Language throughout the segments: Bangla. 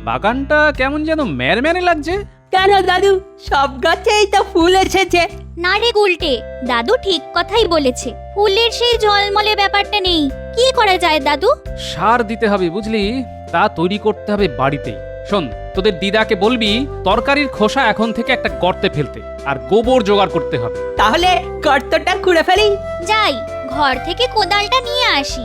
বাগানটা কেমন যেন ম্যারম্যারে লাগছে। কেন দাদু, সব গাছেই তো ফুল এসেছে। না রে গুলটে, দাদু ঠিক কথাই বলেছে, ফুলের সেই ঝলমলে ব্যাপারটা নেই। কি করা যায় দাদু? সার দিতে হবে বুঝলি, তা তৈরি করতে হবে বাড়িতেই। শোন, তোদের দিদাকে বলবি তরকারির খোসা এখন থেকে একটা গর্তে ফেলতে, আর গোবর জোগাড় করতে হবে। তাহলে গর্তটা খুঁড়ে ফেলি। যাই, ঘর থেকে কোদালটা নিয়ে আসি।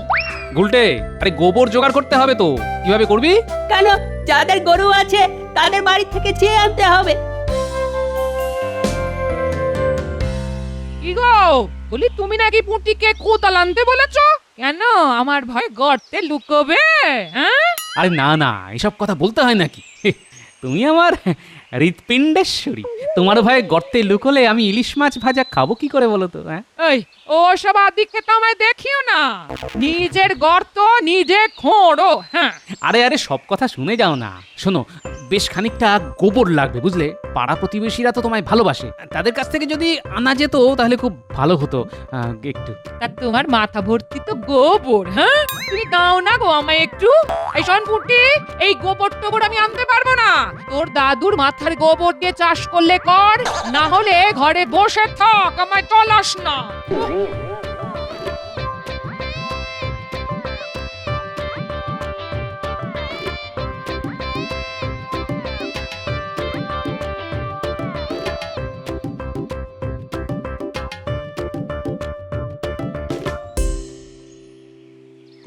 গুলটে, আরে গোবর জোগাড় করতে হবে তো, কিভাবে করবি? কেন, যাদের গরু আছে তাদের বাড়ি থেকে চেয়ে আনতে হবে। কি গো, বলি তুমি নাকি পুঁটিকে কোদাল আনতে বলেছো? কেন, আমার ভয় গর্তে লুকোবে? হ্যাঁ, আরে না না, এসব কথা বলতে হয় নাকি? তুমি আমার হৃৎপিণ্ডেশ্বরী, তোমার ভয়ে গর্তে লুকোলে আমি ইলিশ মাছ ভাজা খাবো কি করে বলো তো? হ্যাঁ, এই ওসব আদিকে তো আমায় দেখিও না, নিজের গর্ত নিজে খোঁড়ো। হ্যাঁ, আরে আরে সব কথা শুনে যাও না। শোনো, বেশ খানিকটা গোবর লাগবে বুঝলে। পাড়া প্রতিবেশীরা তো তোমায় ভালোবাসে, তাদের কাছ থেকে যদি আনা যেত তাহলে খুব ভালো হতো। একটু তা তোমার মাথা ভর্তি তো গোবর। হ্যাঁ, তুমি দাও না গো আমায় একটু। এই শোন পুঁটি, এই গোবর টোবর আমি আনতে পারবো না। তোর দাদুর মাথার গোবর দিয়ে চাষ করলে কর, না হলে ঘরে বসে থাক, আমায় চলাস না।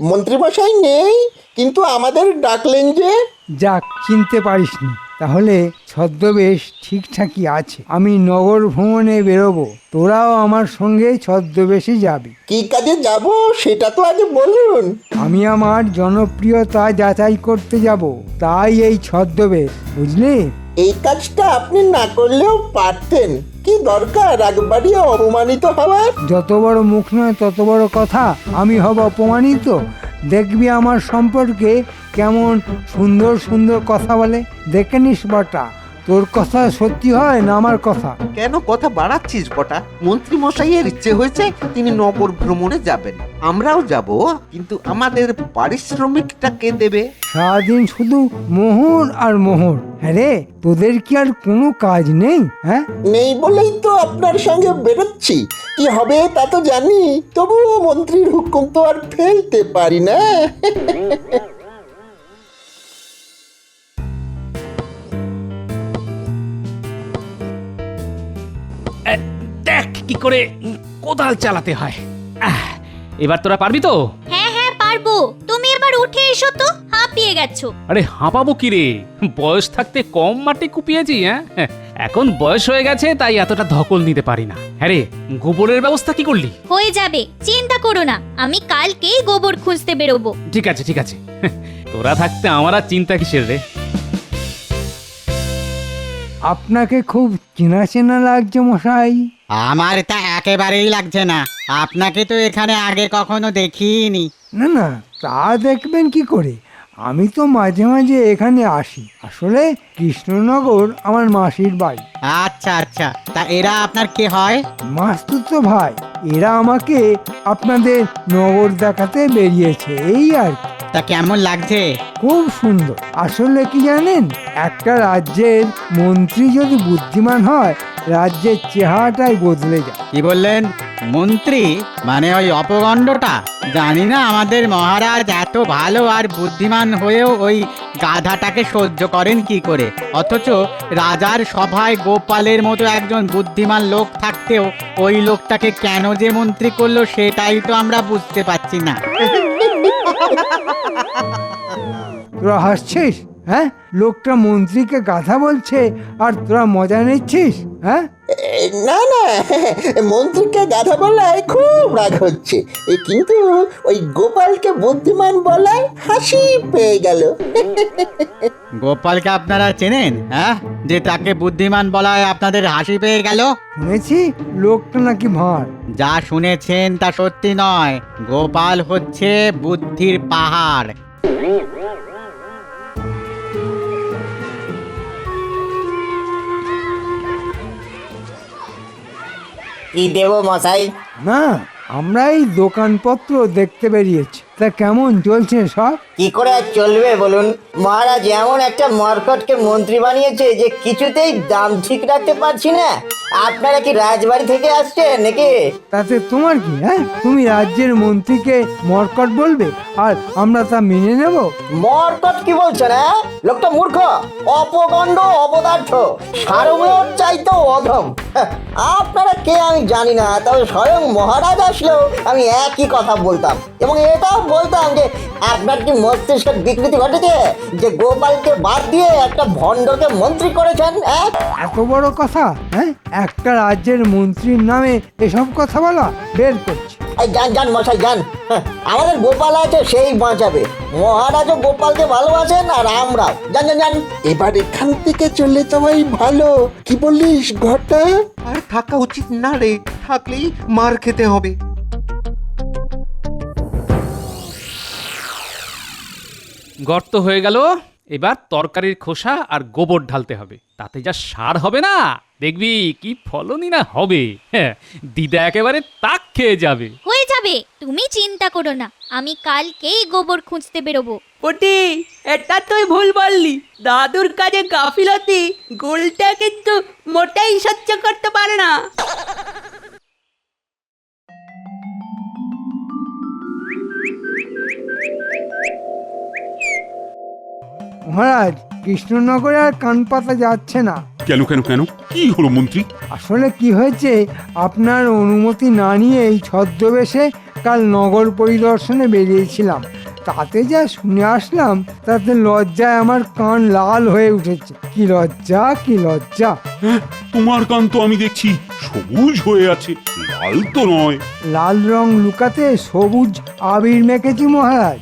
মন্ত্রীমশাই নেই, কিন্তু আমাদের ডাকলেন যে। যাক, চিনতে পারিসনি, তাহলে ছদ্মবেশ ঠিকঠাকই আছে। আমি নগর ভ্রমণে বেরোবো, তোরাও আমার সঙ্গে ছদ্মবেশে যাবি। কি কাজে যাব সেটা তো আগে বলুন। আমি আমার জনপ্রিয়তা যাচাই করতে যাব, তাই এই ছদ্মবেশ, বুঝলি? এই কাজটা আপনি না করলেও পারতেন, কি দরকার রাগবাড়ি অপমানিত হওয়ার? যত বড় মুখ নয় তত বড় কথা, আমি হব অপমানিত? দেখবি আমার সম্পর্কে কেমন সুন্দর সুন্দর কথা বলে, দেখে নিস বটা। তোর কথা সত্যি হয় না আমার কথা? কেন কথা বাড়াচ্ছিস বটা? মন্ত্রী মশাইয়ের ইচ্ছে হয়েছে তিনি নগর ভ্রমণে যাবেন, আমরাও যাব, কিন্তু আমাদের পারিশ্রমিকটা কে দেবে? সারাদিন শুধু মোহর আর মোহর। হ্যাঁ রে, তোদের কি আর কোনো কাজ নেই? হ্যাঁ, নেই বলেই তো আপনার সঙ্গে বেরোচ্ছি। কি হবে তা তো জানি, তবুও মন্ত্রীর হুকুম তো আর ফেলতে পারি না। দেখ কি করে কোদাল চালাতে হয়। এবার তোরা পারবি তো? হ্যাঁ হ্যাঁ পারবো, তুমি এবার উঠে এসো তো, হাঁপিয়ে গেছো। আরে হাঁপাবো কি রে, বয়স থাকতে কম মাটি কুপিয়েছি। হ্যাঁ, এখন বয়স হয়ে গেছে তাই এতটা ধকল নিতে পারি না। হ্যাঁ রে, গোবরের ব্যবস্থা কি করলি? হয়ে যাবে, চিন্তা করো না, আমি কালকেই গোবর খুঁজতে বেরোবো। ঠিক আছে ঠিক আছে, তোরা থাকতে আমার আর চিন্তা কিসের রে। আপনাকে খুব চেনা চেনা লাগছে মশাই। আমার তা একেবারেই লাগছে না, আপনাকে তো এখানে আগে কখনো দেখিনি। না না, তা দেখবেন কি করে, আমি তো মাঝে মাঝে এখানে আসি। আসলে কৃষ্ণনগর আমার মাসির বাড়ি। আচ্ছা আচ্ছা, তা এরা আপনার কে হয়? মাস্তুতো ভাই, এরা আমাকে আপনাদের নগর দেখাতে বেরিয়েছে, এই আর কি। তা কেমন লাগছে? খুব সুন্দর। আসলে কি জানেন, একটা রাজ্যের মন্ত্রী যদি বুদ্ধিমান হয়, রাজ্যের চেহারাটাই বদলে যায়। কি বললেন? মন্ত্রী মানে ওই অপগণ্ডটা? জানি না আমাদের মহারাজ এত ভালো আর বুদ্ধিমান হয়েও ওই গাধাটাকে সহ্য করেন কি করে। অথচ রাজার সভায় গোপালের মতো একজন বুদ্ধিমান লোক থাকতেও ওই লোকটাকে কেন যে মন্ত্রী করলো সেটাই তো আমরা বুঝতে পারছি না। তোরা হাসছিস? হ্যাঁ, লোকটা মন্ত্রীকে গাধা বলছে আর তোরা মজা নিচ্ছিস? হ্যাঁ, না না, মন্ত্রীকে গাধা বলায় খুব রাগ হচ্ছে, কিন্তু ওই গোপালকে বুদ্ধিমান বলায় হাসি পেয়ে গেল। গোপালকে আপনারা চেনেন? হ্যাঁ, যে তাকে বুদ্ধিমান বলায় আপনাদের হাসি পেয়ে গেল? শুনেছি লোকটা নাকি ভাঁড়। যা শুনেছেন তা সত্যি নয়, গোপাল হচ্ছে বুদ্ধির পাহাড়। কি দেব মশাই? না, আমরা এই দোকানপত্র দেখতে বেরিয়েছি। তা কেমন চলছে সব? কি করে আর চলবে বলুন, মহারাজ এমন একটা মরকটকে মন্ত্রী বানিয়েছে যে কিছুতেই দাম ঠিক রাখতে পারছি না। আপনারা কি রাজবাড়ি থেকে আসছেন নাকি? তাতে তোমার কি? হ্যাঁ, তুমি রাজ্যের মন্ত্রীকে মরকট বলবে আর আমরা তা মেনে নেব? মরকট কি বলছেন? হ্যাঁ, লোকটা মূর্খ, অপগণ্ড, অপদার্থ, সারমেয়র চাইতেও অধম। হ্যাঁ, আপনারা কে আমি জানি না, তবে স্বয়ং মহারাজ আসলেও আমি একই কথা বলতাম এবং এটাও বলতাম যে আপনার কি মস্তিষ্কের বিকৃতি ঘটেছে যে গোপালকে বাদ দিয়ে একটা ভণ্ডকে মন্ত্রী করেছেন? হ্যাঁ, এত বড় কথা? হ্যাঁ, একটা রাজ্যের মন্ত্রীর নামে এসব কথা বলা? বের করছি। এই যান যান মশাই যান। হ্যাঁ, আমাদের গোপাল আছে, সেই বাঁচাবে। মহারাজও গোপালকে ভালোবাসেন আর আমরাও। যান যান যান। এবার এখান থেকে চলে যাওয়াই ভালো, কি বলিস ঘটা? আর থাকা উচিত না রে, থাকলেই মার খেতে হবে। গর্ত হয়ে গেল, এবার তরকারির খোসা আর গোবর ঢালতে হবে, তাতে যা সার হবে না, দেখবি কি ফলনই না হবে। হ্যাঁ, দিদা একেবারে তাক খেয়ে যাবে। হয়ে যাবে, তুমি চিন্তা করো না, আমি কালকেই গোবর খুঁজতে বেরোবো। পুটি, এটা তুই ভুল বললি। দাদুর কাজে গাফিলতি গোলটা কিন্তু মোটেই সহ্য করতে পারে না। মহারাজ, কৃষ্ণনগরে আর কান পাতা যাচ্ছে না। কেন কেন কেন, কি হলো মন্ত্রী? আসলে কি হয়েছে, আপনার অনুমতি না নিয়ে এই ছদ্মবেশে কাল নগর পরিদর্শনে বেরিয়েছিলাম। তাতে যা শুনে আসলাম তাতে লজ্জায় আমার কান লাল হয়ে উঠেছে। কি লজ্জা, কি লজ্জা! হ্যাঁ, তোমার কান তো আমি দেখছি সবুজ হয়ে আছে, লাল তো নয়। লাল রং লুকাতে সবুজ আবির মেখেছি মহারাজ।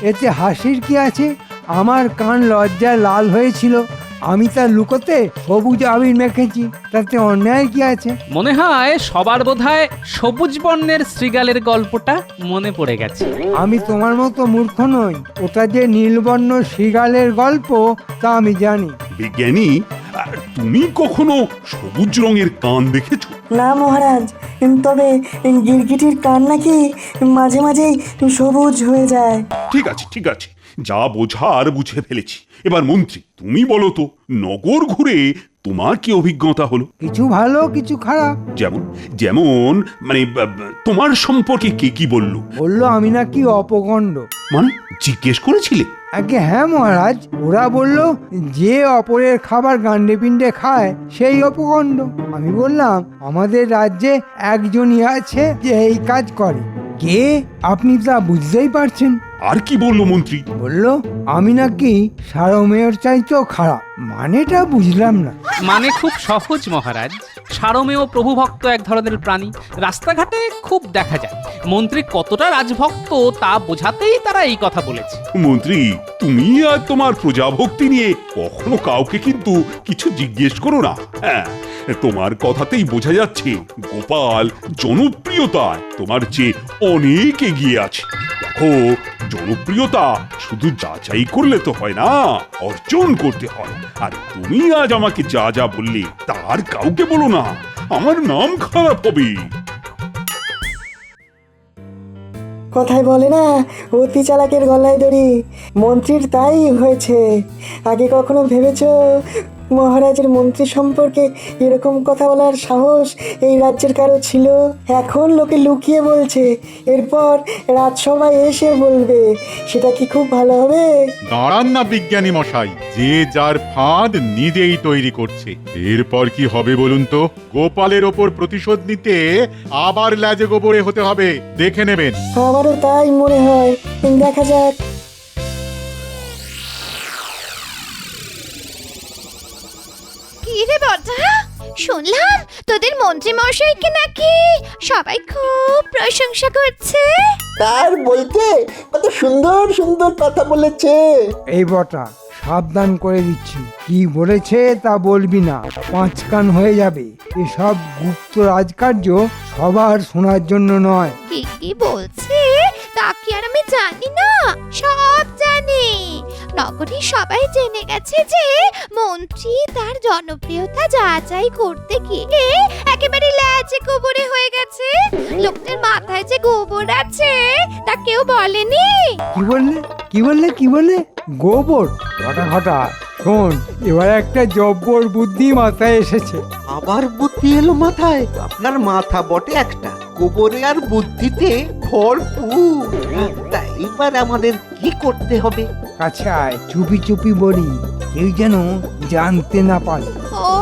এতে হাসির কি আছে? আমার কান লজ্জায় লাল হয়েছিল, আমি তা লুকোতে সবুজ আবির মেখেছি, তাতে অন্যায় কি আছে? মনে হয় সবার বোধহয় সবুজ বর্ণের শ্রীগালের গল্পটা মনে পড়ে গেছে। আমি তোমার মতো মূর্খ নই, ওটা যে নীলবর্ণ শৃগালের গল্প তা আমি জানি। বিজ্ঞানী, তুমি কখনো সবুজ রঙের কান দেখেছো? না মহারাজ, তবে গিরগিটির কান নাকি মাঝে মাঝেই সবুজ হয়ে যায়। ঠিক আছে ঠিক আছে, যা বোঝার বুঝে ফেলেছি। এবার মন্ত্রী, তুমি বলো তো, নগর ঘুরে তোমার কি অভিজ্ঞতা হলো? কিছু ভালো, কিছু খারাপ। যেমন যেমন মানে তোমার সম্পর্কে কে কি বললো? বললো আমি নাকি অপগণ্ড। মানে জিজ্ঞেস করেছিলে? আগে হ্যাঁ মহারাজ, ওরা বলল যে অপরের খাবার গান্ডে পিণ্ডে খায় সেই অপগণ্ড। আমি বললাম আমাদের রাজ্যে একজনই আছে যে এই কাজ করে। কে, আপনি তা বুঝতেই পারছেন। আর কি বললো মন্ত্রী? বললো আমি নাকি সারমেয়র চাইতেও খারাপ। মানেটা বুঝলাম না। মানে খুব সহজ মহারাজ, সারমেয় প্রভুভক্ত এক ধরনের প্রাণী, রাস্তাঘাটে খুব দেখা যায়। মন্ত্রী কতটা রাজভক্ত তা বোঝাতেই তারা এই কথা বলেছে। মন্ত্রী, তুমি আর তোমার প্রজাভক্তি নিয়ে কখনো কাউকে কিন্তু কিছু জিজ্ঞেস করো না। হ্যাঁ, তোমার কথাতেই বোঝা যাচ্ছে গোপাল জনপ্রিয়তায় তোমার চেয়ে অনেক এগিয়ে আছে। দেখো, জনপ্রিয়তা শুধু যাচাই করলে তো হয় না, অর্জন করতে হয়। আর তুমি আজ আমাকে যা যা বললে তার কাউকে বলো না, আমার নাম খারাপ হবে। কথায় বলে না, অতি চালাকের গলায় দড়ি। মন্ত্রীর তাই হয়েছে। আগে কখনো ভেবেছো মহারাজের মন্ত্রী সম্পর্কে এরকম কথা বলার সাহস এই রাজ্যের কারো ছিল? এখন লোকে লুকিয়ে বলছে, এরপর রাজসভায় এসে বলবে। সেটা কি খুব ভালো হবে? দাঁড়ান না বিজ্ঞানী মশাই, যে যার ফাঁদ নিজেই তৈরি করছে। এরপর কি হবে বলুন তো? গোপালের ওপর প্রতিশোধ নিতে আবার লাজে গোবরে হতে হবে, দেখে নেবেন। আমারও তাই মনে হয়, দেখা যাক। কি রে বটা, শুনলাম তোদের মন্ত্রী মশাইকে নাকি সবাই খুব প্রশংসা করছে। তার বলতে কত সুন্দর সুন্দর কথা বলেছে। এই বটা, সাবধান করে দিচ্ছি, কি বলেছে তা বলবি না, 5 কান হয়ে যাবে। এসব গুপ্ত রাজকার্য সবার শোনার জন্য নয়। কি কি বলছে তা কি আর আমি জানি না? সব জানি। নগরীর সবাই জেনে গেছে যে মন্ত্রী তার জনপ্রিয়তা যাচাই করতে গিয়ে একেবারে লাজে গোবরে হয়ে গেছে। লোকটার মাথায় যে গোবর আছে তা কেউ বলেনি। কি বললে কি বললে কি বললে? গোবর? ঘটা ঘটা শোন, এবার একটা জব্বর বুদ্ধি মাথায় এসেছে। আবার বুদ্ধি এলো মাথায়? আপনার মাথা বটে একটা, গোবরে আর বুদ্ধিতে ভরপুর। তা এবার আমাদের কি করতে হবে? কাছে আয়, চুপি চুপি বলি, কেউ যেন জানতে না পারে। ও,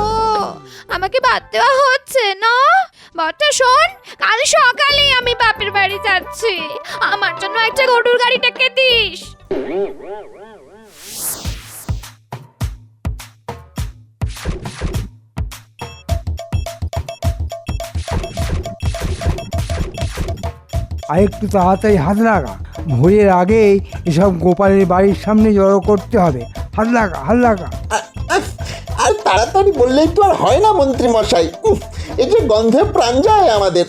আমাকে বাদ দেওয়া হচ্ছে না? বটা শোন, কাল সকালেই আমি বাপের বাড়ি যাচ্ছি, আমার জন্য একটা গরুর গাড়িটাকে দিস। আর একটু তাড়াতাড়ি হাত লাগা, ভোরের আগেই এসব গোপালের বাড়ির সামনে জড়ো করতে হবে। হাত লাগা হাত লাগা। আর তাড়াতাড়ি বললেই তো আর হয় না মন্ত্রী মশাই, এই যে গন্ধে প্রাণ যায় আমাদের।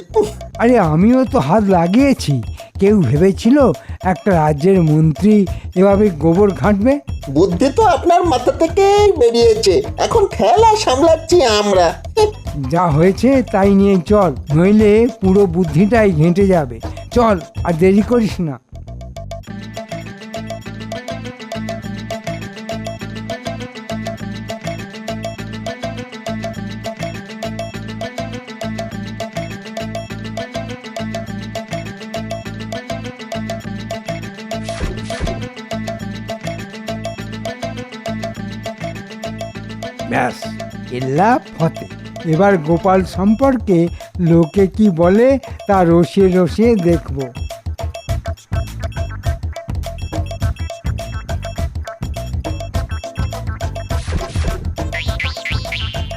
আরে আমিও তো হাত লাগিয়েছি। কেউ ভেবেছিল একটা রাজ্যের মন্ত্রী এভাবে গোবর ঘাঁটবে? বুদ্ধি তো আপনার মাথা থেকেই বেরিয়েছে, এখন ঠেলা সামলাচ্ছি আমরা। যা হয়েছে তাই নিয়ে চল, নইলে পুরো বুদ্ধিটাই ঘেঁটে যাবে। চল, আর দেরি করিস না। ব্যাস, কেল্লা ফতে। এবার গোপাল সম্পর্কে লোকে কি বলে তা রসিয়ে রসিয়ে দেখব।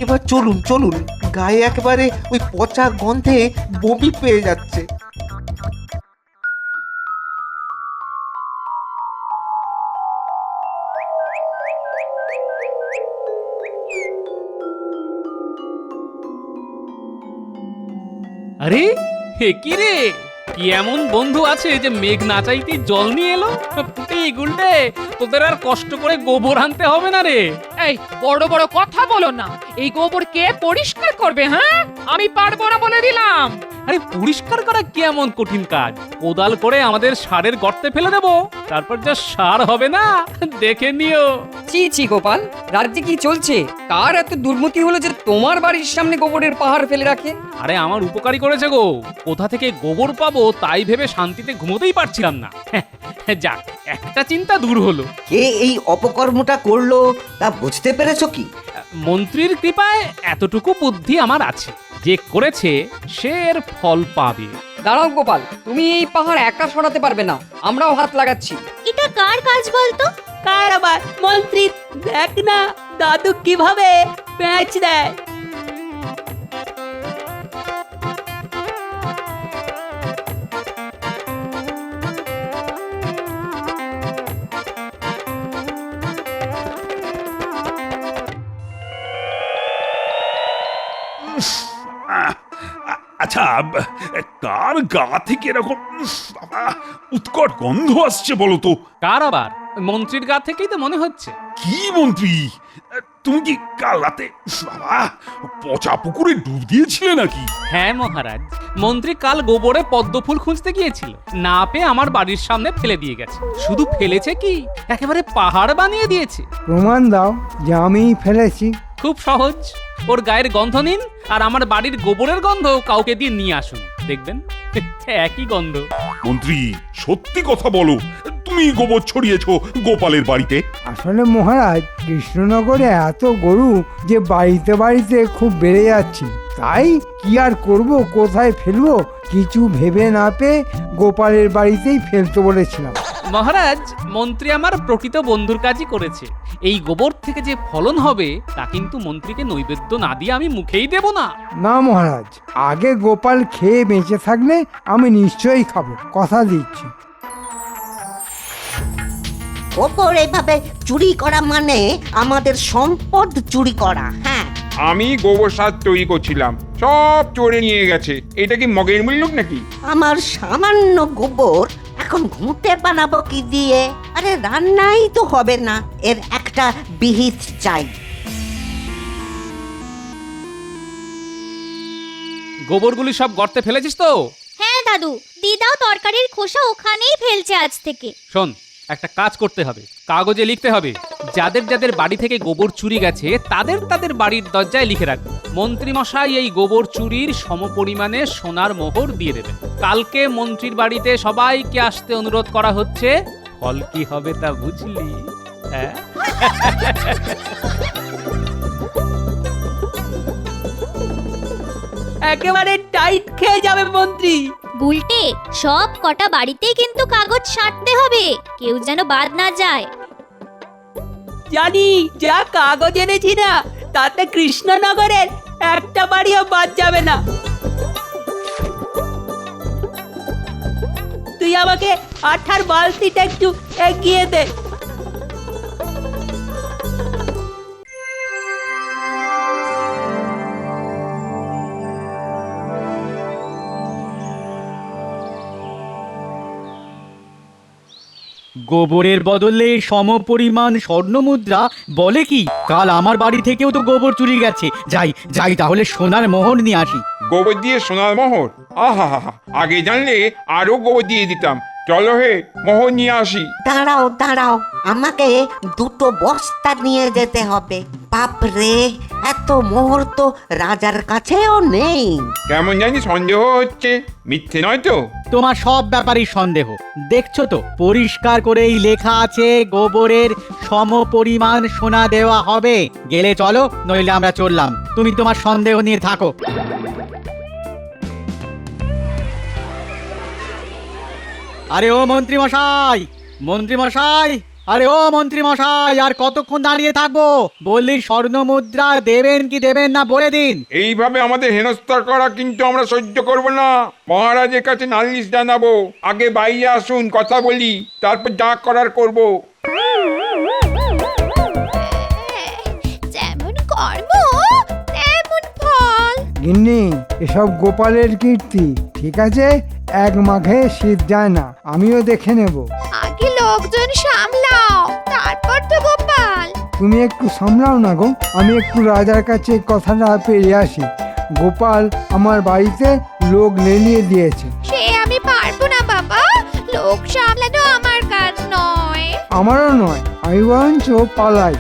এবার চলুন চলুন, গায়ে একেবারে ওই পচা গন্ধে বমি পেয়ে যাচ্ছে। আরে হে কি রে, কি এমন বন্ধু আছে যে মেঘ না চাইতে জল নিয়ে এলো? এই গুলটে, তোদের আর কষ্ট করে গোবর আনতে হবে না রে। এই বড় বড় কথা বলো না, এই গোবর কে পরিষ্কার করবে? হ্যাঁ, আমি পারবো না বলে দিলাম। আরে পরিষ্কার করা কি এমন কঠিন কাজ? কোদাল করে আমাদের সারের গর্তে ফেলে দেবো, তারপর যা সার হবে না দেখে নিও। ছি ছি গোপাল, রাজ্যে কি চলছে? কার এত দুর্মতি হলো যে তোমার বাড়ির সামনে গোবরের পাহাড় ফেলে রাখে? আরে আমার উপকারী করেছে গো, কোথা থেকে গোবর পাবো তাই ভেবে শান্তিতে ঘুমোতেই পারছিলাম না। যাক, একটা চিন্তা দূর হলো। কে এই অপকর্মটা করলো তা বুঝতে পেরেছো কি? মন্ত্রীর কৃপায় এতটুকু বুদ্ধি আমার আছে, যে করেছে সে এর ফল পাবে। দাঁড়াও গোপাল, তুমি এই পাহাড় একা সরাতে পারবে না, আমরাও হাত লাগাচ্ছি। এটা কার কাজ বলতো? কার আবার? মন্ত্রী, দেখ না দাদু কিভাবে প্যাঁচ দেয়। আচ্ছা, কার গা থেকে এরকম উৎকট গন্ধ আসছে বলো তো? কার আবার? মন্ত্রীর গা থেকেই তো মনে হচ্ছে। কি মন্ত্রী, তুমি কি কাল রাতে পচা পুকুরে ডুব দিয়েছিলে নাকি? হ্যাঁ মহারাজ, মন্ত্রী কাল গোবরে পদ্ম ফুল খুঁজতে গিয়েছিল, না পেয়ে আমার বাড়ির সামনে ফেলে দিয়ে গেছে। শুধু ফেলেছে কি, একেবারে পাহাড় বানিয়ে দিয়েছে। প্রমাণ দাও যে আমিই ফেলেছি। খুব সহজ, ওর গায়ের গন্ধ নিন আর আমার বাড়ির গোবরের গন্ধ কাউকে দিয়ে নিয়ে আসুন, দেখবেন একই গন্ধ। মন্ত্রী, সত্যি কথা বলো, তুমি গোবর ছড়িয়েছো গোপালের বাড়িতে? আসলে মহারাজ, কৃষ্ণনগরে এত গরু যে বাড়িতে বাড়িতে খুব বেড়ে যাচ্ছে, তাই কি আর করব, কোথায় ফেলবো কিছু ভেবে না পেয়ে গোপালের বাড়িতেই ফেলতে বলেছিলাম। মহারাজ, মন্ত্রী আমার প্রকৃত বন্ধুর কাজই করেছে। এই গোবর থেকে যে ফলন হবে তা কিন্তু মন্ত্রীকে নৈবেদ্য না দিয়ে আমি মুখেই দেব না। না মহারাজ, আগে গোপাল খেয়ে বেঁচে থাকলে আমি নিশ্চয়ই খাবো, কথা দিচ্ছি। গোবর এভাবে চুরি করা মানে আমাদের সম্পদ চুরি করা। হ্যাঁ, আমি গোবর সার তৈরি করছিলাম, সব চোরে নিয়ে গেছে। এটা কি মগের মূল্য নাকি? আমার সামান্য গোবর এখন ঘুঁটে বানাবো কি দিয়ে? আরে রান্নাই তো হবে না, এর একটা বিহিত চাই। গোবরগুলি সব গর্তে ফেলেছিস তো? হ্যাঁ দাদু, দিদাও তরকারির খোসা ওখানেই ফেলছে আজ থেকে। শোন, একটা কাজ করতে হবে, কাগজে লিখতে হবে যাদের যাদের বাড়ি থেকে গোবর চুরি গেছে তাদের তাদের বাড়ির দরজায় লিখে রাখবে। মন্ত্রী মশাই এই গোবর চুরির সমপরিমাণে সোনার মোহর দিয়ে দেবেন। কালকে মন্ত্রীর বাড়িতে সবাইকে আসতে অনুরোধ করা হচ্ছে। ফল কি হবে তা বুঝলি? হ্যাঁ, একেবারে টাইট খেয়ে যাবে মন্ত্রী। বুলটে, সব কটা বাড়িতেই কিন্তু কাগজ ছাড়তে হবে, কেউ যেন বাদ না যায়। জানি, যা কাগজ এনেছি না তাতে কৃষ্ণনগরের একটা বাড়িও বাদ যাবে না। তুই আমাকে আঠার বালতিটা একটু এগিয়ে দে। গোবরের বদলে সমপরিমাণ স্বর্ণমুদ্রা বলে কি? কাল আমার বাড়ি থেকেও তো গোবর চুরি গেছে। যাই যাই তাহলে সোনার মোহর নিয়ে আসি। গোবর দিয়ে সোনার মোহর? আহা, আগে জানলে আরো গোবর দিয়ে দিতাম। চলো হে, মোহর নিয়ে আসি। দাঁড়াও দাঁড়াও, আমাকে দুটো বস্তা নিয়ে যেতে হবে। বাপরে, এত মোহর তো রাজার কাছেও নেই। কেমন জানি সন্দেহ হচ্ছে, মিথ্যে নয় তো? তোমার সব ব্যাপারই সন্দেহ। দেখছো তো পরিষ্কার করেই লেখা আছে গোবরের সমপরিমাণ সোনা দেওয়া হবে। গেলে চলো, নইলে আমরা চললাম। তুমি তোমার সন্দেহ নিয়ে থাকো। আরে ও মন্ত্রী মশাই, মন্ত্রী মশাই, আরে ও মন্ত্রী মশাই, আর কতক্ষণ দাঁড়িয়ে থাকবো? বললি স্বর্ণ মুদ্রা দেবেন কি দেবেন না বলে দিন। এইভাবে আমাদের হেনস্থা করা কিন্তু আমরা সহ্য করব না। মহারাজের কাছে নালিশ জানাবো। আগে বাইরে আসুন, কথা বলি, তারপর যা করার করব। যেমন কর্ম তেমন ফল। গিন্নি, এসব গোপালের কীর্তি। ঠিক আছে, এক মাঘে শীত যায় না, আমিও দেখে নেব। আগে লোকজন সামলাও, তারপর তো গোপাল। তুমি একটু সামলাও না গো, আমি একটু রাজার কাছে কথাটা পেরে আসি। গোপাল আমার বাড়িতে লোক লেলিয়ে দিয়েছে। সে আমি পারবো না বাবা, লোক সামলানো আমার কাজ নয়। আমারও নয়, আমি বরঞ্চ পালাই।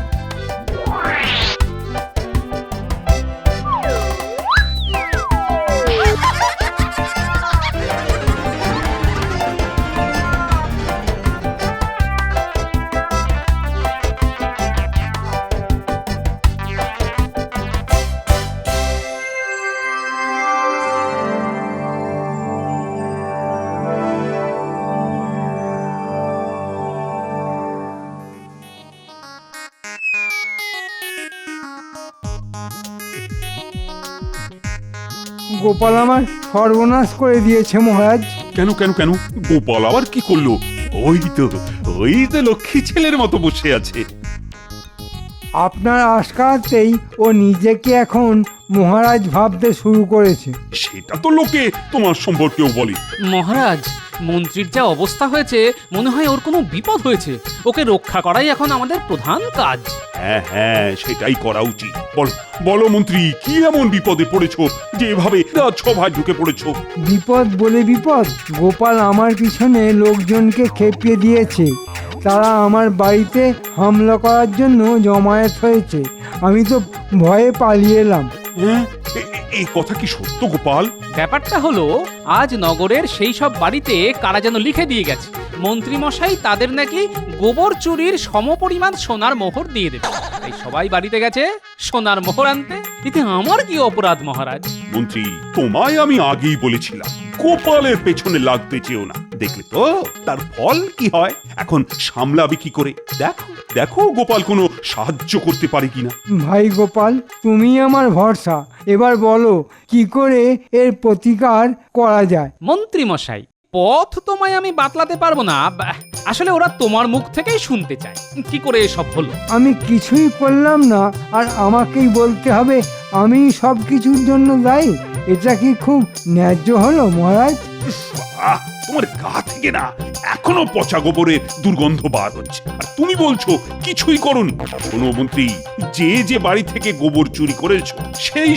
গোপাল আমার সর্বনাশ করে দিয়েছে মহারাজ। কেন কেন কেন? গোপাল আবার কি করলো? ওই তো লক্ষ্মী ছেলের মতো বসে আছে। আপনার আশকারাতেই ও নিজেকে এখন মহারাজ ভাবতে শুরু করেছে। সেটা তো লোকে তোমার সম্পর্কেও বলে। মহারাজ, মন্ত্রীর যা অবস্থা হয়েছে মনে হয় ওর কোনো বিপদ হয়েছে। ওকে রক্ষা করাই এখন আমাদের প্রধান কাজ। হ্যাঁ হ্যাঁ, সেটাই করা উচিত। বলো বলো মন্ত্রী, কি এমন বিপদে পড়েছো যে এভাবে রাজসভায় ঢুকে পড়েছো? বিপদ বলে বিপদ, গোপাল আমার পিছনে লোকজনকে খেপিয়ে দিয়েছে। তারা আমার বাড়িতে হামলা করার জন্য জমায়েত হয়েছে। আমি তো ভয়ে পালিয়ে এলাম। হ্যাঁ, এই কথা কি সত্য গোপাল? ব্যাপারটা হলো, আজ নগরের সেই সব বাড়িতে কারা যেন লিখে দিয়ে গেছে মন্ত্রী মশাই তাদের নাকি গোবর চুরির সমপরিমাণ সোনার মোহর দিয়ে দেবে। তাই সবাই বাড়িতে গেছে সোনার মোহর আনতে। এতে আমার কি অপরাধ মহারাজ? মন্ত্রী, তোমায় আমি আগেই বলেছিলাম গোপালের পেছনে লাগতে চেও না। দেখলে তো তার ফল কি হয়। এখন সামলাবে কি করে? দেখো দেখো গোপাল কোনো সাহায্য করতে পারে কিনা। ভাই গোপাল, তুমি আমার ভরসা। এবার বলো কি করে এর প্রতিকার করা যায়। মন্ত্রী মশাই, পথ তোমায় আমি বাতলাতে পারবো না। আসলে ওরা তোমার মুখ থেকেই শুনতে চায় কি করে এসব হলো। আমি কিছুই করলাম না আর আমাকেই বলতে হবে আমি সব কিছুর জন্য দায়ী? এটা কি খুব ন্যায্য হলো মহারাজ? তোমার গা থেকে না এখনো পচা গোবরের দুর্গন্ধ বার হচ্ছে, আর তুমি বলছো কিছুই করুন। শোনো মন্ত্রী, যে যে বাড়ি থেকে গোবর চুরি করেছো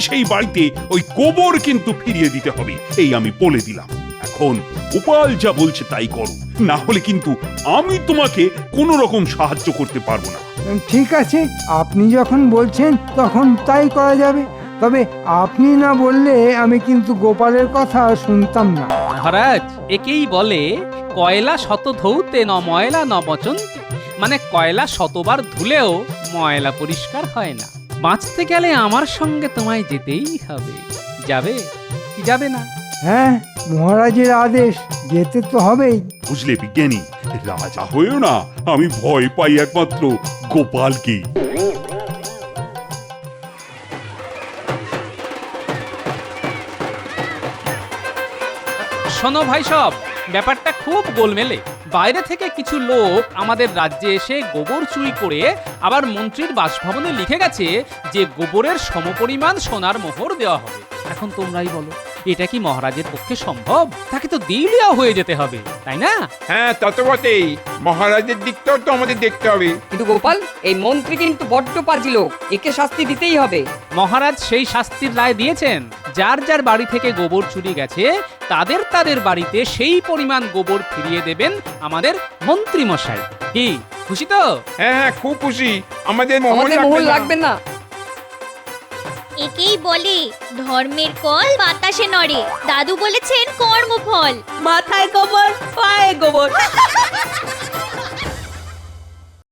সেই বাড়িতে ওই গোবর কিন্তু ফিরিয়ে দিতে হবে, এই আমি বলে দিলাম। এখন গোপাল যা বলছে তাই করো, না হলে কিন্তু আমি তোমাকে কোনো রকম সাহায্য করতে পারবো না। ঠিক আছে, আপনি যখন বলছেন তখন তাই করা যাবে। তবে আপনি না বললে আমি কিন্তু গোপালের কথা শুনতাম না। মহারাজ, একেই বলে কয়লা শত ধৌতে ন ময়লা ন বচন্তি, মানে কয়লা শতবার ধুলেও ময়লা পরিষ্কার হয় না। বাঁচতে গেলে আমার সঙ্গে তোমায় যেতেই হবে। যাবে কি যাবে না? হ্যাঁ, মহারাজের আদেশ, যেতে তো হবেই। বুঝলে বিজ্ঞানী, রাজা হয়েও না আমি ভয় পাই একমাত্র গোপালকে। শোনো ভাই সব, ব্যাপারটা খুব গোলমেলে। বাইরে থেকে কিছু লোক আমাদের রাজ্যে এসে গোবর চুরি করে আবার মন্ত্রীর বাসভবনে লিখে গেছে যে গোবরের সমপরিমাণ সোনার মোহর দেওয়া হবে। এখন তোমরাই বলো, এটা কি মহারাজের পক্ষে সম্ভব? তাকে তো দিলিয়া হয়ে যেতে হবে, তাই না? হ্যাঁ, তত বটেই। মহারাজের দিকটাও তো আমাদের দেখতে হবে। কিন্তু গোপাল, এই মন্ত্রী কিন্তু বড্ড পাজি লোক, একে শাস্তি দিতেই হবে। মহারাজ সেই শাস্তির রায় দিয়েছেন। যার যার বাড়ি থেকে গোবর চুরি গেছে তাদের বাড়িতে সেই পরিমাণ গোবর ফিরিয়ে দেবেন আমাদের মন্ত্রী মশাই। কি খুশি তো? হ্যাঁ, খুব খুশি। আমাদের মোহর মোহর লাগবে না। একেই বলে ধর্মের কল বাতাসে নড়ে। দাদু বলেছেন কর্মফল। মাথায় গোবর, পায়ে গোবর।